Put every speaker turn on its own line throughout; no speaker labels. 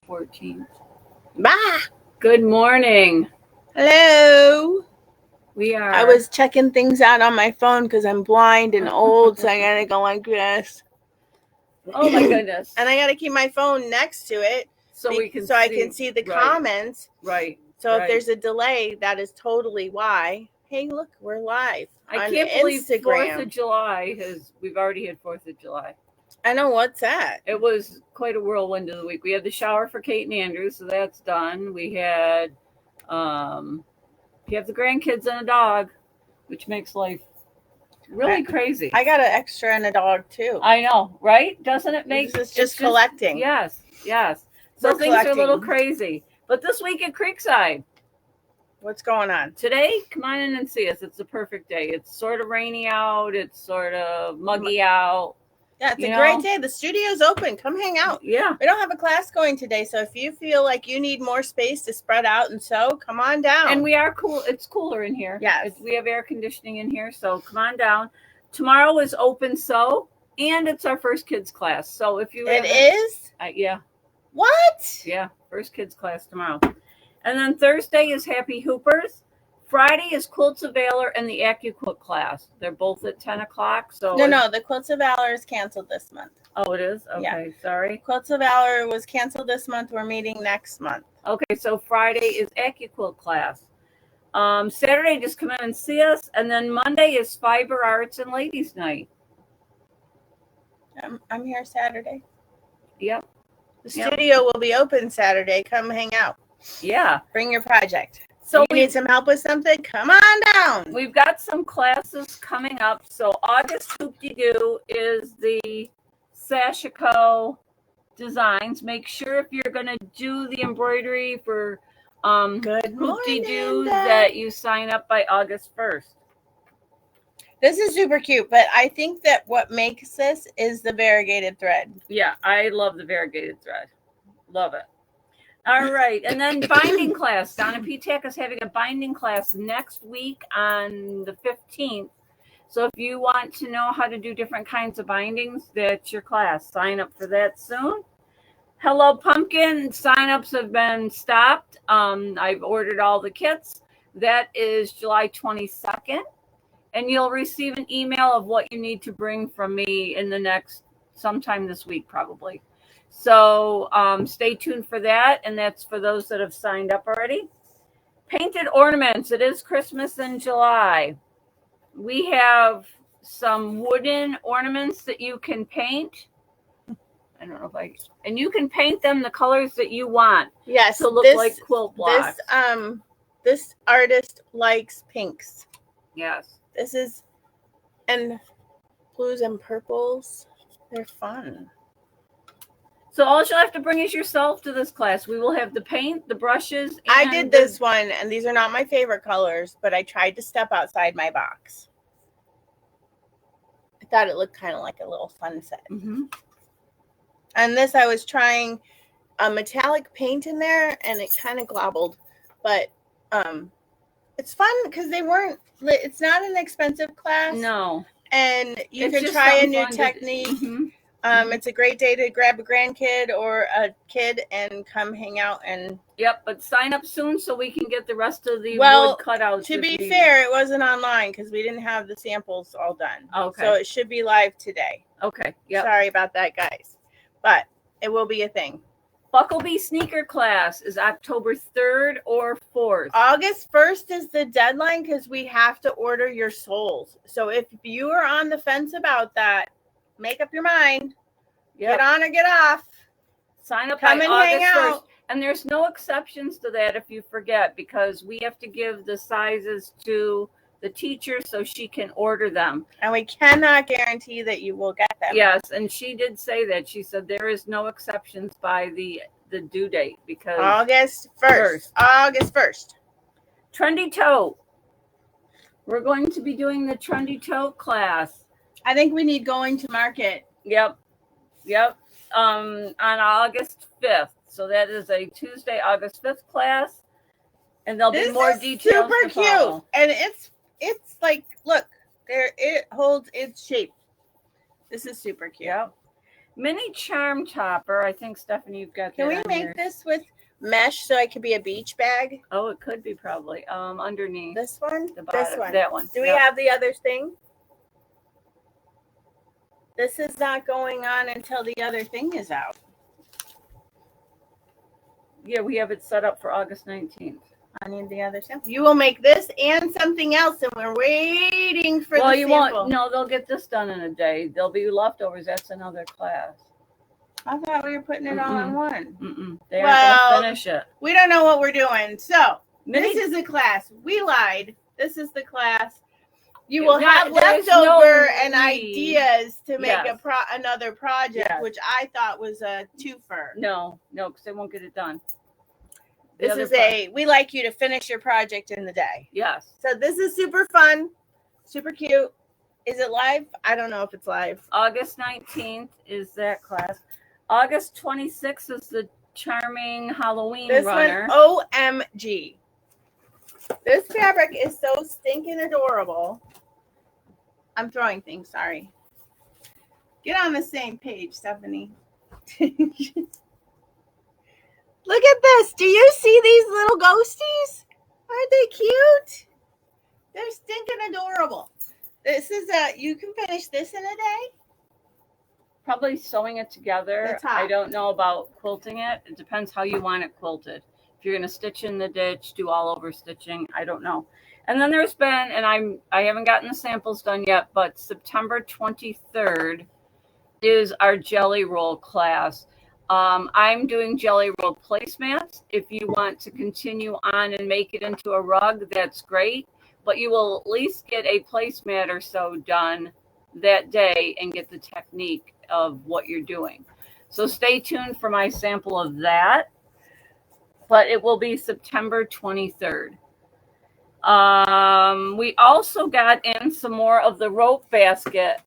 14th.
Bah!
Good morning.
Hello.
We are.
I was checking things out on my phone because I'm blind and old, so I gotta go like this.
Oh my goodness.
And I gotta keep my phone next to it
so
I can see the comments.
Right.
So if there's a delay, that is totally why. Hey, look, we're live.
I can't believe 4th of July we've already had 4th of July.
I know, what's that?
It was quite a whirlwind of the week. We had the shower for Kate and Andrew, so that's done. We had you have the grandkids and a dog, which makes life really crazy.
I got an extra and a dog too.
I know, right? Doesn't it make
it's just collecting?
Yes. So things are a little crazy. But this week at Creekside,
what's going on?
Today, come on in and see us. It's a perfect day. It's sort of rainy out. It's sort of muggy out.
Yeah, it's a great day. The studio's open. Come hang out.
Yeah.
We don't have a class going today, so if you feel like you need more space to spread out and sew, come on down.
And we are cool. It's cooler in here.
Yes.
We have air conditioning in here, so come on down. Tomorrow is open sew, and it's our first kids class. So if you
is?
Yeah.
What?
Yeah, first kids class tomorrow. And then Thursday is Happy Hoopers. Friday is Quilts of Valor and the AccuQuilt class. They're both at 10 o'clock. So
No, the Quilts of Valor is canceled this month.
Oh, it is? Okay, yeah. Sorry.
Quilts of Valor was canceled this month. We're meeting next month.
Okay, so Friday is AccuQuilt class. Saturday, just come in and see us. And then Monday is Fiber Arts and Ladies Night.
I'm here Saturday.
Yep.
The studio will be open Saturday. Come hang out.
Yeah.
Bring your project.
So
you need some help with something? Come on down.
We've got some classes coming up. So August Hoop-de-Doo is the Sashiko designs. Make sure if you're going to do the embroidery for Hoop-de-Doo that you sign up by August 1st.
This is super cute, but I think that what makes this is the variegated thread.
Yeah, I love the variegated thread. Love it. All right. And then binding class. Donna P-Tech is having a binding class next week on the 15th. So if you want to know how to do different kinds of bindings, that's your class. Sign up for that soon. Hello Pumpkin. Sign-ups have been stopped. I've ordered all the kits. That is July 22nd. And you'll receive an email of what you need to bring from me in the next sometime this week, probably. So stay tuned for that. And that's for those that have signed up already. Painted ornaments. It is Christmas in July. We have some wooden ornaments that you can paint. I don't know if and you can paint them the colors that you want.
Yes.
To look like quilt blocks.
This artist likes pinks.
Yes.
This is, and blues and purples. They're fun.
So all you'll have to bring is yourself to this class. We will have the paint, the brushes.
I did this one, and these are not my favorite colors, but I tried to step outside my box. I thought it looked kind of like a little fun set.
Mm-hmm.
And this, I was trying a metallic paint in there, and it kind of globbled. But it's fun because it's not an expensive class.
No.
And you can try a new technique.
Mm-hmm.
It's a great day to grab a grandkid or a kid and come hang out and.
Yep, but sign up soon so we can get the rest of the wood cutouts.
To be fair, it wasn't online because we didn't have the samples all done.
Okay.
So it should be live today.
Okay. Yep.
Sorry about that, guys, but it will be a thing.
Bucklebee sneaker class is October 3rd or 4th.
August 1st is the deadline because we have to order your soles. So if you are on the fence about that, make up your mind. Yep. Get on or get off.
Sign up by August 1st. And there's no exceptions to that if you forget, because we have to give the sizes to the teacher so she can order them.
And we cannot guarantee that you will get them.
Yes, and she did say that. She said there is no exceptions by the due date because
August 1st. August 1st.
Trendy tote. We're going to be doing the trendy tote class.
I think we need going to market.
Yep. On August 5th. So that is a Tuesday, August 5th class. And there'll be more details.
Super cute. And it's like, look, there it holds its shape. This is super cute.
Yep. Mini charm topper. I think, Stephanie, you've got that.
Can we make this with mesh so it could be a beach bag?
Oh, it could be probably underneath.
This one?
The bottom,
this one.
That one.
Do we have the other thing? This is not going on until the other thing is out.
Yeah, we have it set up for August 19th.
I need the other sample. You will make this and something else, and we're waiting for the sample.
Well, you won't. No, they'll get this done in a day. There'll be leftovers. That's another class.
I thought we were putting it all in one.
They aren't going to finish it.
We don't know what we're doing. So, this is a class. We lied. This is the class. You will have leftover and ideas to make another project, which I thought was a twofer.
No, because they won't get it done.
This is we like you to finish your project in the day.
Yes.
So this is super fun, super cute. Is it live? I don't know if it's live.
August 19th is that class. August 26th is the charming Halloween runner.
One, OMG. This fabric is so stinking adorable. I'm throwing things, sorry. Get on the same page, Stephanie. Look at this. Do you see these little ghosties? Aren't they cute? They're stinking adorable. This is you can finish this in a day.
Probably sewing it together. I don't know about quilting it. It depends how you want it quilted. If you're going to stitch in the ditch, do all over stitching, I don't know. And then there's been, and I haven't gotten the samples done yet, but September 23rd is our jelly roll class. I'm doing jelly roll placemats. If you want to continue on and make it into a rug, that's great. But you will at least get a placemat or so done that day and get the technique of what you're doing. So stay tuned for my sample of that. But it will be September 23rd. We also got in some more of the rope basket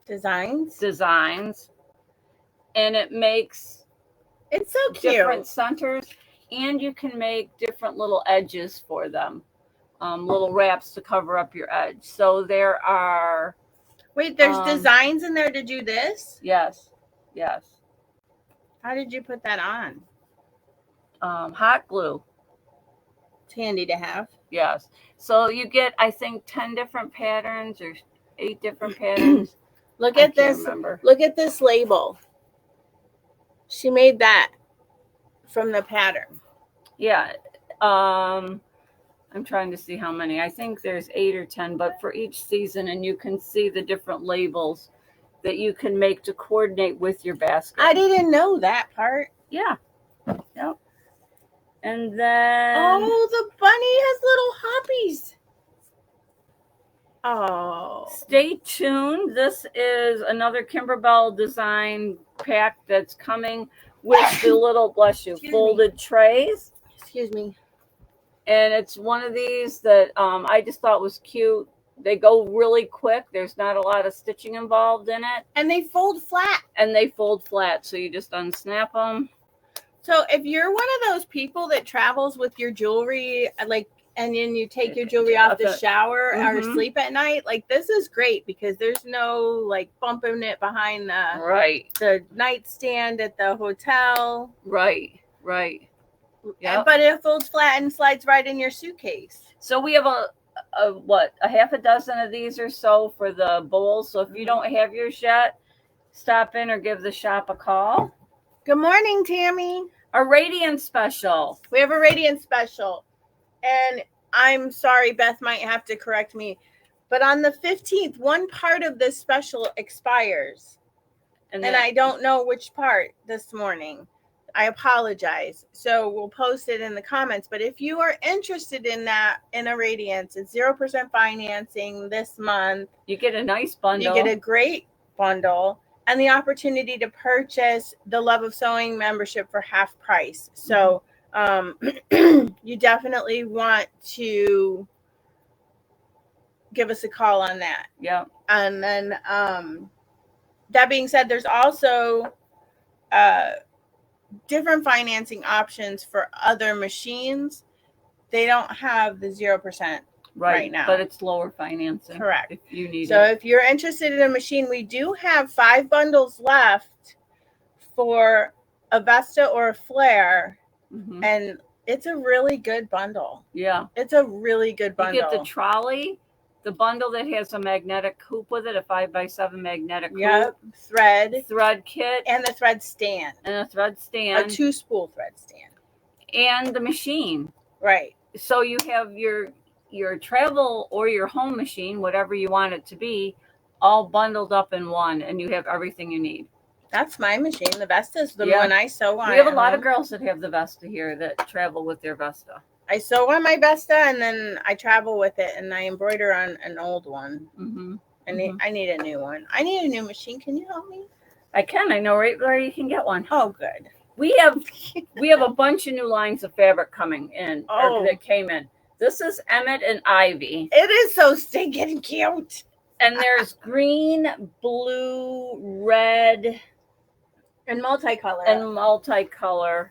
designs. And it makes
so cute.
Different centers, and you can make different little edges for them, little wraps to cover up your edge. So there are.
Wait, there's designs in there to do this?
Yes.
How did you put that on?
Hot glue.
It's handy to have.
Yes. So you get, I think, 10 different patterns or 8 different patterns.
Look at this. Remember. Look at this label. She made that from the pattern.
Yeah. I'm trying to see how many. I think there's 8 or 10, but for each season, and you can see the different labels that you can make to coordinate with your basket.
I didn't know that part.
Yeah. Yep. And then...
Oh, the bunny has little hoppies. Oh.
Stay tuned. This is another Kimberbell design pack that's coming with the little, folded trays.
Excuse me.
And it's one of these that I just thought was cute. They go really quick. There's not a lot of stitching involved in it.
And they fold flat.
So you just unsnap them.
So if you're one of those people that travels with your jewelry, and then you take your jewelry off the shower or sleep at night, this is great because there's no bumping it behind the nightstand at the hotel.
Right.
Yeah. But it folds flat and slides right in your suitcase.
So we have a half a dozen of these or so for the bowls. So if you don't have yours yet, stop in or give the shop a call.
Good morning, Tammy.
A Radiance Special.
We have a Radiance Special. And I'm sorry, Beth might have to correct me, but on the 15th, one part of this special expires. And I don't know which part this morning. I apologize. So we'll post it in the comments. But if you are interested in that, in a Radiance, it's 0% financing this month.
You get a nice bundle.
You get a great bundle and the opportunity to purchase the Love of Sewing membership for half price. So you definitely want to give us a call on that.
Yeah.
And then that being said, there's also different financing options for other machines. They don't have the 0%. right now.
But it's lower financing.
Correct.
If you need
So
it.
if you're interested in a machine, we do have 5 bundles left for a Vesta or a Flare, and it's a really good bundle.
Yeah.
It's a really good bundle.
You get the trolley, the bundle that has a magnetic hoop with it, a 5x7 magnetic hoop.
Thread
kit.
and the thread stand.
And a thread stand.
A 2-spool thread stand.
And the machine.
Right.
So you have your travel or your home machine, whatever you want it to be, all bundled up in one, and you have everything you need.
That's my machine. The Vesta's the one I sew on.
We have a lot of girls that have the Vesta here that travel with their Vesta.
I sew on my Vesta, and then I travel with it, and I embroider on an old one. I need a new one. I need a new machine. Can you help me?
I can. I know right where you can get one.
Oh, good.
We have a bunch of new lines of fabric coming in, or that came in. This is Emmett and Ivy.
It is so stinking cute.
And there's green, blue, red,
and multicolor.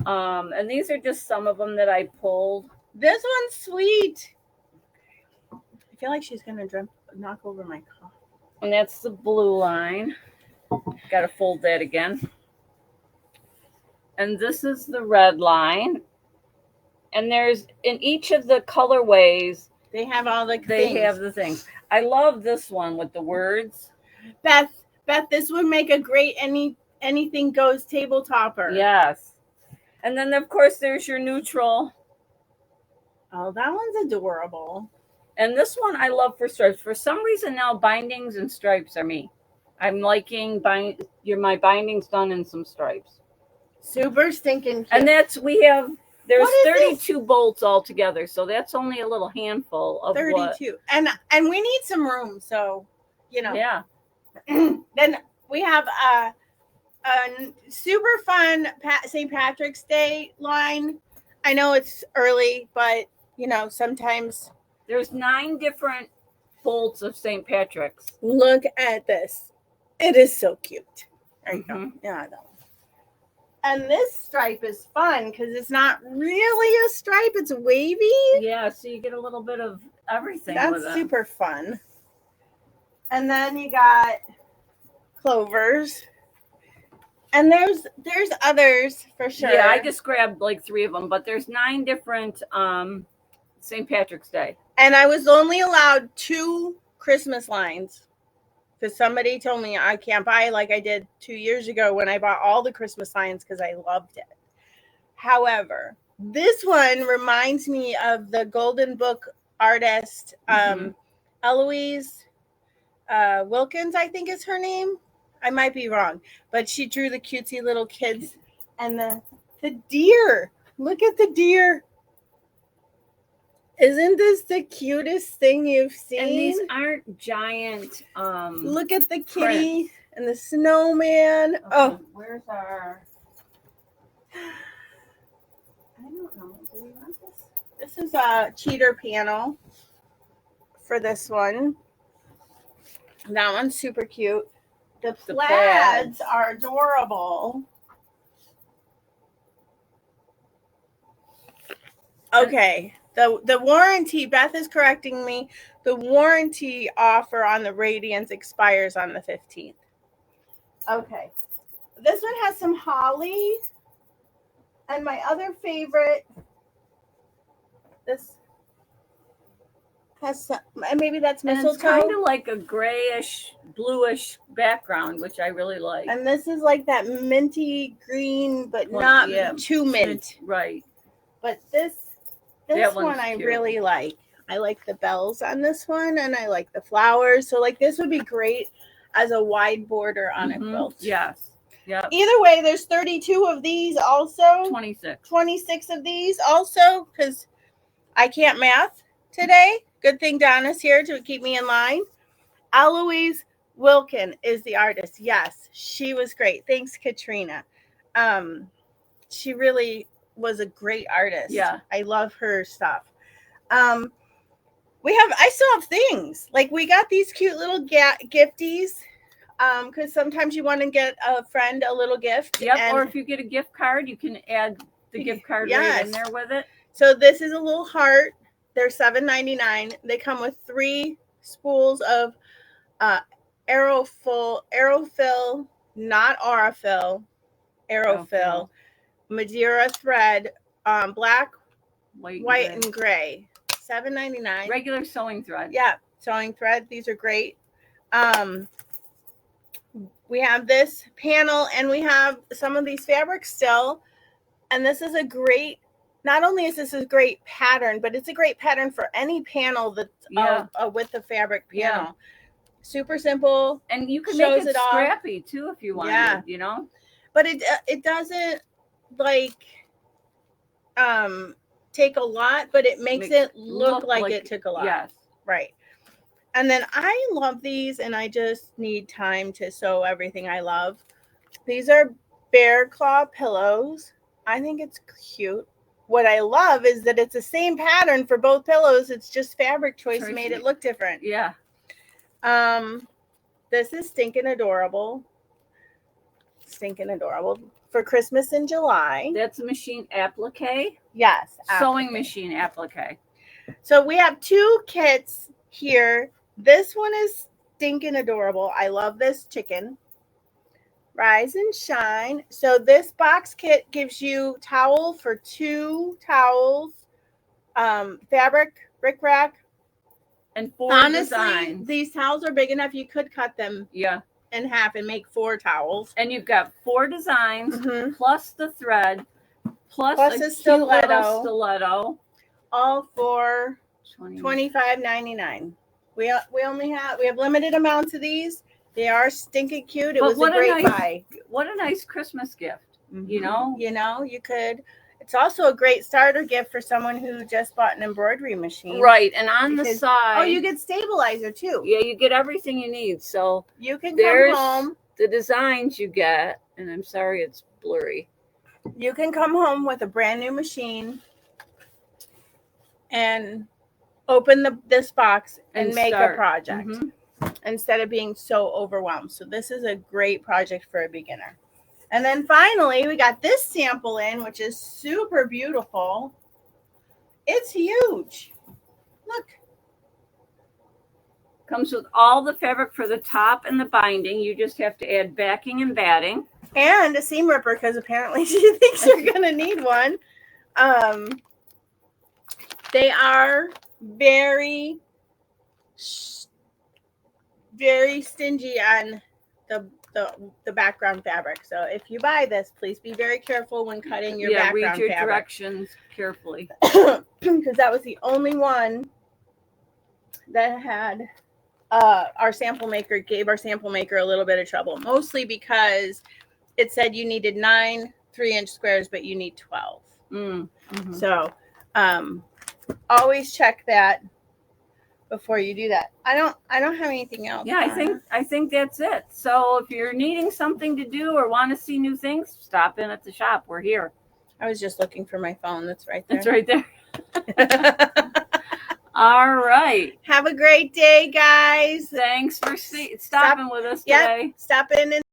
And these are just some of them that I pulled.
This one's sweet. I feel like she's going to knock over my cup.
And that's the blue line. Got to fold that again. And this is the red line. And there's, in each of the colorways,
they have all the things.
They have the things. I love this one with the words.
Beth, this would make a great anything goes table topper.
Yes. And then, of course, there's your neutral.
Oh, that one's adorable.
And this one I love for stripes. For some reason now, bindings and stripes are me. I'm liking my bindings done in some stripes.
Super stinking cute.
And there's 32 bolts altogether, so that's only a little handful of
32. And we need some room, so
Yeah.
Then we have a super fun St. Patrick's Day line. I know it's early, but sometimes
there's 9 different bolts of St. Patrick's.
Look at this. It is so cute. There you go. Yeah, I know. And this stripe is fun because it's not really a stripe; it's wavy.
Yeah, so you get a little bit of everything.
That's super fun. And then you got clovers. And there's others for sure.
Yeah, I just grabbed like 3 of them, but there's 9 different St. Patrick's Day.
And I was only allowed 2 Christmas lines because somebody told me I can't buy like I did 2 years ago when I bought all the Christmas lines because I loved it. However, this one reminds me of the Golden Book artist, Eloise Wilkins, I think is her name. I might be wrong, but she drew the cutesy little kids and the deer. Look at the deer. Isn't this the cutest thing you've seen?
And these aren't giant.
Look at the kitty and the snowman. Oh,
where's our? I don't know. Do we want this?
This is a cheater panel for this one. That one's super cute. The plaids are adorable. Okay. The warranty, Beth is correcting me. The warranty offer on the Radiance expires on the 15th. Okay. This one has some holly. And my other favorite, this has some, maybe that's mistletoe.
And it's kind of like a grayish, bluish background, which I really like.
And this is like that minty green, but not too mint.
Right.
But this one I really like. I like the bells on this one, and I like the flowers. So like this would be great as a wide border on a quilt.
Yes. Yeah.
Either way, there's 32 of these also.
26.
26 of these also, because I can't math today. Good thing Donna's here to keep me in line. Eloise Wilkin is the artist. Yes, she was great. Thanks, Katrina. She really was a great artist.
Yeah.
I love her stuff. I still have things. Like we got these cute little gifties. Because sometimes you want to get a friend a little gift.
Yep, or if you get a gift card, you can add the gift card right in there with it.
So this is a little heart They're $7.99. They come with 3 spools of Aerofill, not Aurifil, Aerofill, Madeira thread, black, white, and gray. $7.99.
Regular sewing thread.
Yeah, sewing thread. These are great. We have this panel, and we have some of these fabrics still. And this is a great, not only is this a great pattern, but it's a great pattern for any panel that's with the fabric panel.
Yeah.
Super simple.
And you can make it scrappy too if you want.
Yeah.
You know?
But it doesn't like take a lot, but it makes it look like it took a lot.
Yes.
Right. And then I love these, and I just need time to sew everything I love. These are bear claw pillows. I think it's cute. What I love is that it's the same pattern for both pillows. It's just fabric choice made it look different.
Yeah.
This is stinking adorable. Stinking adorable. For Christmas in July.
That's a machine applique?
Yes.
Sewing machine applique.
So we have 2 kits here. This one is stinking adorable. I love this chicken. Rise and shine. So this box kit gives you towel for 2 towels, fabric, bric rack,
and 4
honestly,
designs.
These towels are big enough. You could cut them in half and make 4 towels.
And you've got 4 designs plus the thread plus a stiletto.
All for $25.99. We have limited amounts of these. They are stinking cute. It was a great buy.
What a nice Christmas gift. You know,
you could. It's also a great starter gift for someone who just bought an embroidery machine.
Right. And on the side.
Oh, you get stabilizer too.
Yeah, you get everything you need. So
you can come home.
The designs you get, and I'm sorry it's blurry.
You can come home with a brand new machine and open this box and make a project instead of being so overwhelmed. So this is a great project for a beginner. And then finally, we got this sample in, which is super beautiful. It's huge. Look.
Comes with all the fabric for the top and the binding. You just have to add backing and batting.
And a seam ripper, because apparently she thinks you're going to need one. They are very, very stingy on the background fabric. So if you buy this, please be very careful when cutting your background
read your
fabric.
Directions carefully.
Because that was the only one that had our sample maker gave our sample maker a little bit of trouble, mostly because it said you needed 9 3-inch squares, but you need 12. So always check that before you do that. I don't have anything else.
Yeah, I think that's it. So if you're needing something to do or want to see new things, stop in at the shop. We're here.
I was just looking for my phone. That's right there.
That's right there. All right.
Have a great day, guys.
Thanks for stopping with us today.
Stop in and